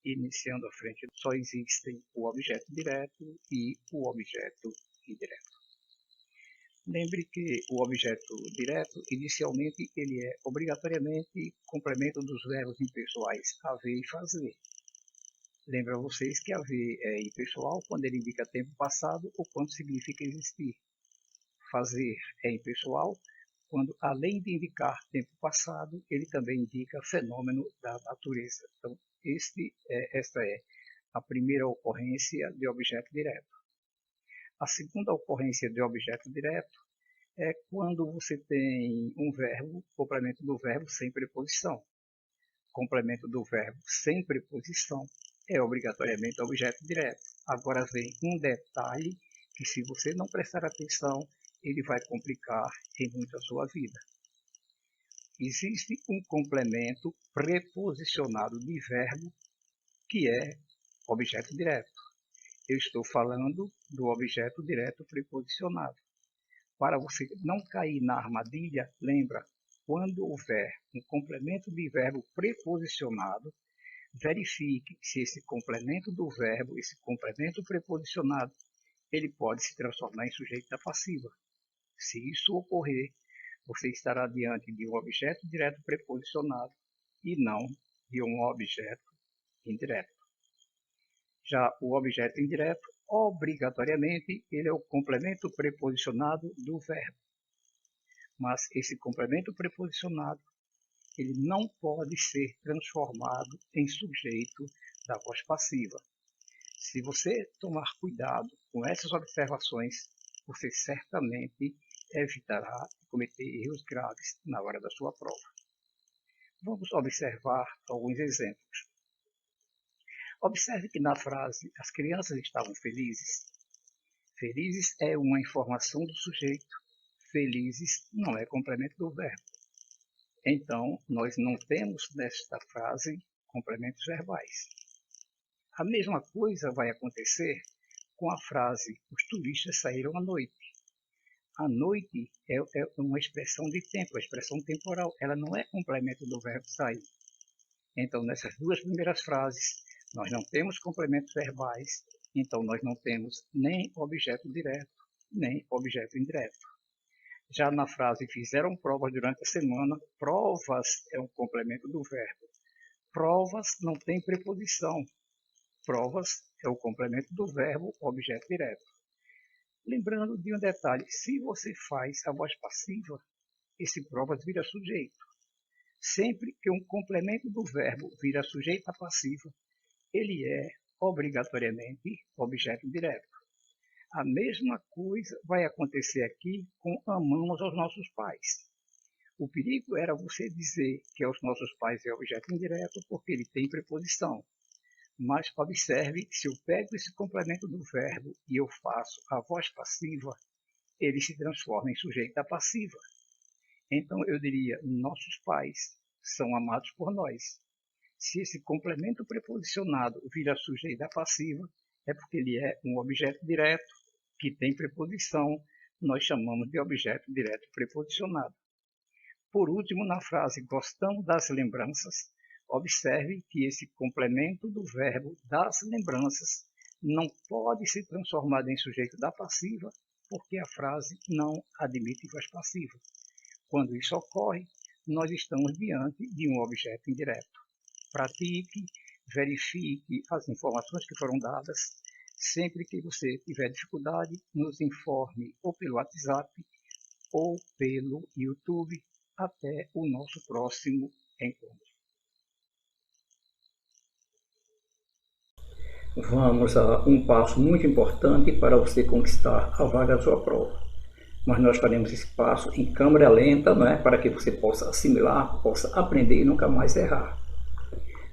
Iniciando a frente, só existem o objeto direto e o objeto indireto. Lembre que o objeto direto, inicialmente, ele é obrigatoriamente complemento dos verbos impessoais haver e fazer. Lembro a vocês que haver é impessoal quando ele indica tempo passado ou quando significa existir. Fazer é impessoal quando, além de indicar tempo passado, ele também indica fenômeno da natureza. Então, esta é a primeira ocorrência de objeto direto. A segunda ocorrência de objeto direto é quando você tem um verbo, complemento do verbo sem preposição. Complemento do verbo sem preposição é obrigatoriamente objeto direto. Agora vem um detalhe que, se você não prestar atenção, ele vai complicar em muito a sua vida. Existe um complemento preposicionado de verbo que é objeto direto. Eu estou falando do objeto direto preposicionado. Para você não cair na armadilha, lembra, quando houver um complemento de verbo preposicionado, verifique se esse complemento do verbo, esse complemento preposicionado, ele pode se transformar em sujeito da passiva. Se isso ocorrer, você estará diante de um objeto direto preposicionado e não de um objeto indireto. Já o objeto indireto, obrigatoriamente, ele é o complemento preposicionado do verbo. Mas esse complemento preposicionado, ele não pode ser transformado em sujeito da voz passiva. Se você tomar cuidado com essas observações, você certamente evitará cometer erros graves na hora da sua prova. Vamos observar alguns exemplos. Observe que na frase, as crianças estavam felizes. Felizes é uma informação do sujeito. Felizes não é complemento do verbo. Então, nós não temos nesta frase complementos verbais. A mesma coisa vai acontecer com a frase, os turistas saíram à noite. A noite é uma expressão de tempo, uma expressão temporal. Ela não é complemento do verbo sair. Então, nessas duas primeiras frases, nós não temos complementos verbais, então nós não temos nem objeto direto, nem objeto indireto. Já na frase, fizeram provas durante a semana, provas é um complemento do verbo. Provas não tem preposição. Provas é o complemento do verbo, objeto direto. Lembrando de um detalhe, se você faz a voz passiva, esse provas vira sujeito. Sempre que um complemento do verbo vira sujeito a passiva, ele é obrigatoriamente objeto direto. A mesma coisa vai acontecer aqui com amamos aos nossos pais. O perigo era você dizer que aos nossos pais é objeto indireto porque ele tem preposição. Mas observe, se eu pego esse complemento do verbo e eu faço a voz passiva, ele se transforma em sujeito da passiva. Então eu diria, nossos pais são amados por nós. Se esse complemento preposicionado vira sujeito da passiva, é porque ele é um objeto direto que tem preposição, nós chamamos de objeto direto preposicionado. Por último, na frase gostamos das lembranças, observe que esse complemento do verbo das lembranças não pode ser transformado em sujeito da passiva, porque a frase não admite voz passiva. Quando isso ocorre, nós estamos diante de um objeto indireto. Pratique, verifique as informações que foram dadas. Sempre que você tiver dificuldade, nos informe ou pelo WhatsApp ou pelo YouTube. Até o nosso próximo encontro. Vamos a um passo muito importante para você conquistar a vaga da sua prova. Mas nós faremos esse passo em câmera lenta, não é? Para que você possa assimilar, possa aprender e nunca mais errar.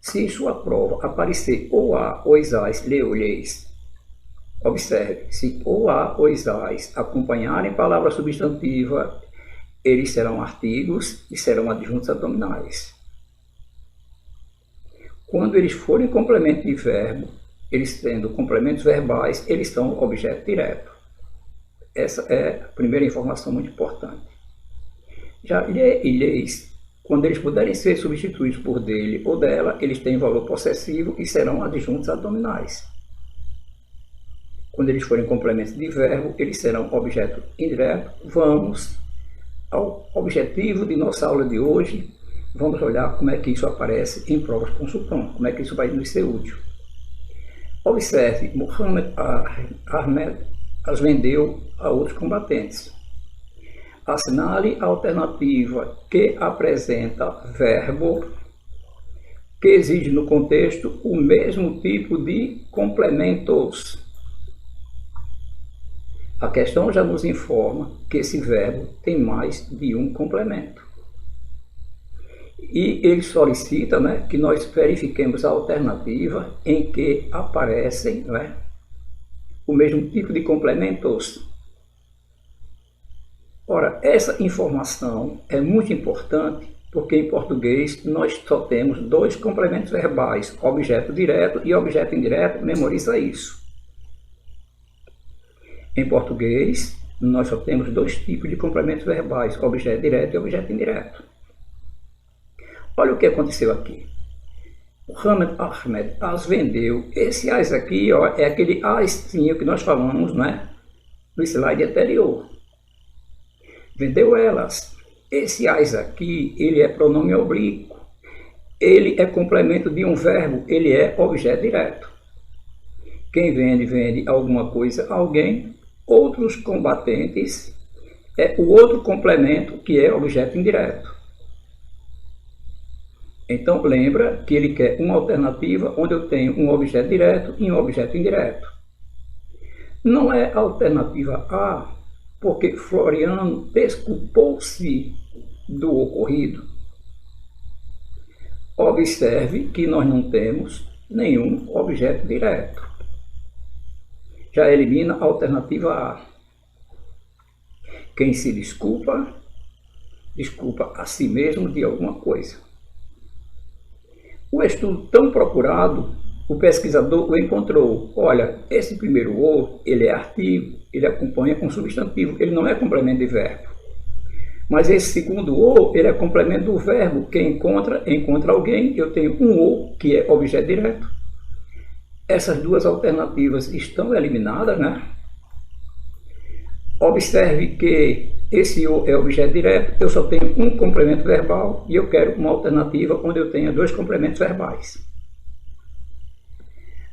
Se em sua prova aparecer ou A ou isais, lê ou leis, observe, se ou A ou isais acompanharem palavra substantiva, eles serão artigos e serão adjuntos abdominais. Quando eles forem complemento de verbo, eles sendo complementos verbais, eles são objeto direto. Essa é a primeira informação muito importante. Já lhe e leis, Quando eles puderem ser substituídos por dele ou dela, eles têm valor possessivo e serão adjuntos adnominais. Quando eles forem complementos de verbo, eles serão objeto indireto. Vamos ao objetivo de nossa aula de hoje. Vamos olhar como é que isso aparece em provas com suprom, como é que isso vai nos ser útil. Observe, Muhammad Ahmed as vendeu a outros combatentes. Assinale a alternativa que apresenta verbo que exige no contexto o mesmo tipo de complementos. A questão já nos informa que esse verbo tem mais de um complemento. E ele solicita, né, que nós verifiquemos a alternativa em que aparecem, né, o mesmo tipo de complementos. Ora, essa informação é muito importante porque em português nós só temos dois complementos verbais, objeto direto e objeto indireto. Memoriza isso. Em português nós só temos dois tipos de complementos verbais, objeto direto e objeto indireto. Olha o que aconteceu aqui. Muhammad Ahmed as vendeu. Esse as aqui, ó, é aquele asinho que nós falamos, né, no slide anterior. Vendeu elas. Esse as aqui, ele é pronome oblíquo. Ele é complemento de um verbo, ele é objeto direto. Quem vende, vende alguma coisa a alguém. Outros combatentes é o outro complemento que é objeto indireto. Então lembra que ele quer uma alternativa onde eu tenho um objeto direto e um objeto indireto. Não é alternativa A, porque Floriano desculpou-se do ocorrido. Observe que nós não temos nenhum objeto direto. Já elimina a alternativa A. Quem se desculpa, desculpa a si mesmo de alguma coisa. O estudo tão procurado, o pesquisador o encontrou. Olha, esse primeiro o, ele é artigo, ele acompanha com substantivo, ele não é complemento de verbo. Mas esse segundo o, ele é complemento do verbo, que encontra alguém, eu tenho um o, que é objeto direto. Essas duas alternativas estão eliminadas, né? Observe que esse o é objeto direto, eu só tenho um complemento verbal e eu quero uma alternativa onde eu tenha dois complementos verbais.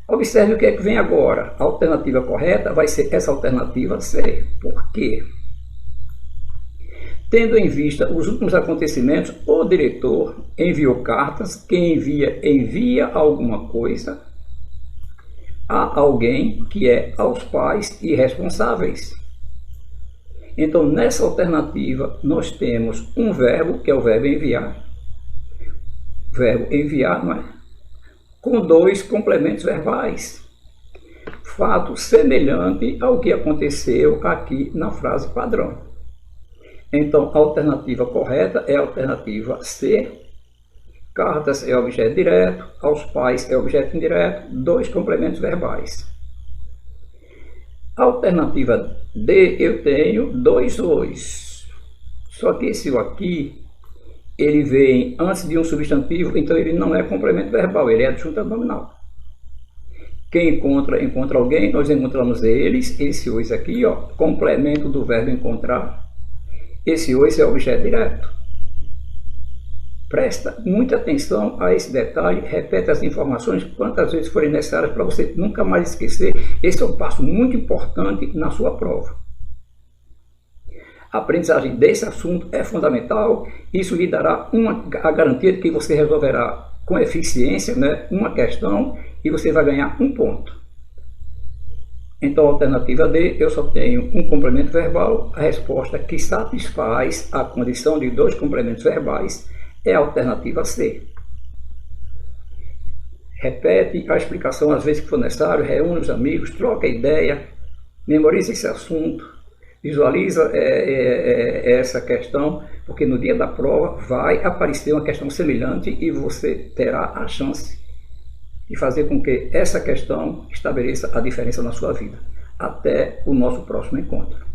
Observe o que é que vem agora. A alternativa correta vai ser essa alternativa C. Por quê? Tendo em vista os últimos acontecimentos, o diretor enviou cartas. Quem envia alguma coisa a alguém, que é aos pais irresponsáveis. Então, nessa alternativa, nós temos um verbo, que é o verbo enviar. Verbo enviar, não é? Com dois complementos verbais. Fato semelhante ao que aconteceu aqui na frase padrão. Então, a alternativa correta é a alternativa C. Cartas é objeto direto, aos pais é objeto indireto, dois complementos verbais. A alternativa D, eu tenho dois os. Só que esse o aqui, ele vem antes de um substantivo, então ele não é complemento verbal, ele é adjunto adnominal. Quem encontra alguém, nós encontramos eles. Esse os aqui, ó, complemento do verbo encontrar. Esse os é objeto direto. Presta muita atenção a esse detalhe, repete as informações quantas vezes forem necessárias para você nunca mais esquecer. Esse é um passo muito importante na sua prova. A aprendizagem desse assunto é fundamental. Isso lhe dará a garantia de que você resolverá com eficiência, né, uma questão e você vai ganhar um ponto. Então, a alternativa D, eu só tenho um complemento verbal. A resposta que satisfaz a condição de dois complementos verbais é a alternativa C. Repete a explicação às vezes que for necessário, reúne os amigos, troca ideia, memoriza esse assunto, visualiza essa questão, porque no dia da prova vai aparecer uma questão semelhante e você terá a chance de fazer com que essa questão estabeleça a diferença na sua vida. Até o nosso próximo encontro.